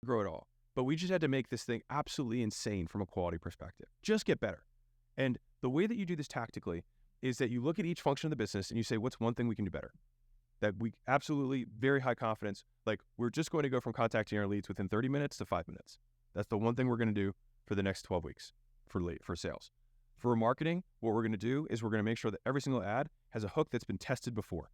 grow it all. But we just had to make this thing absolutely insane from a quality perspective. Just get better. And the way that you do this tactically is that you look at each function of the business and you say, what's one thing we can do better? That we absolutely, very high confidence, like we're just going to go from contacting our leads within 30 minutes to 5 minutes. That's the one thing we're going to do for the next 12 weeks for sales. For marketing, what we're going to do is we're going to make sure that every single ad has a hook that's been tested before.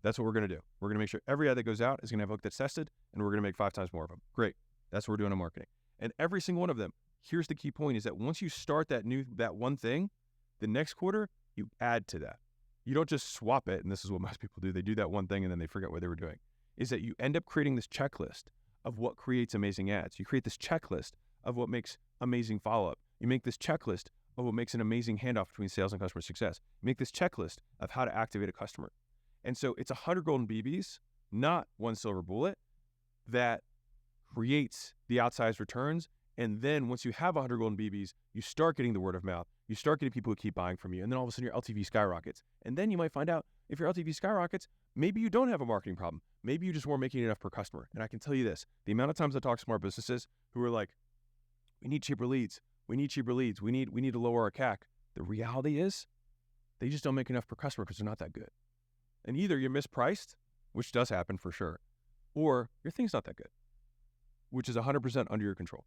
That's what we're going to do. We're going to make sure every ad that goes out is going to have a hook that's tested, and we're going to make 5 times more of them. Great. That's what we're doing in marketing. And every single one of them, here's the key point, is that once you start that one thing, the next quarter, you add to that. You don't just swap it, and this is what most people do. They do that one thing, and then they forget what they were doing. Is that you end up creating this checklist of what creates amazing ads. You create this checklist of what makes amazing follow-up. You make this checklist of what makes an amazing handoff between sales and customer success. You make this checklist of how to activate a customer. And so it's 100 golden BBs, not one silver bullet, that creates the outsized returns. And then once you have 100 golden BBs, you start getting the word of mouth. You start getting people who keep buying from you. And then all of a sudden your LTV skyrockets. And then you might find out if your LTV skyrockets, maybe you don't have a marketing problem. Maybe you just weren't making enough per customer. And I can tell you this, the amount of times I talk to smart businesses who are like, we need cheaper leads. We need cheaper leads. We need to lower our CAC. The reality is they just don't make enough per customer because they're not that good. And either you're mispriced, which does happen for sure, or your thing's not that good, which is 100% under your control.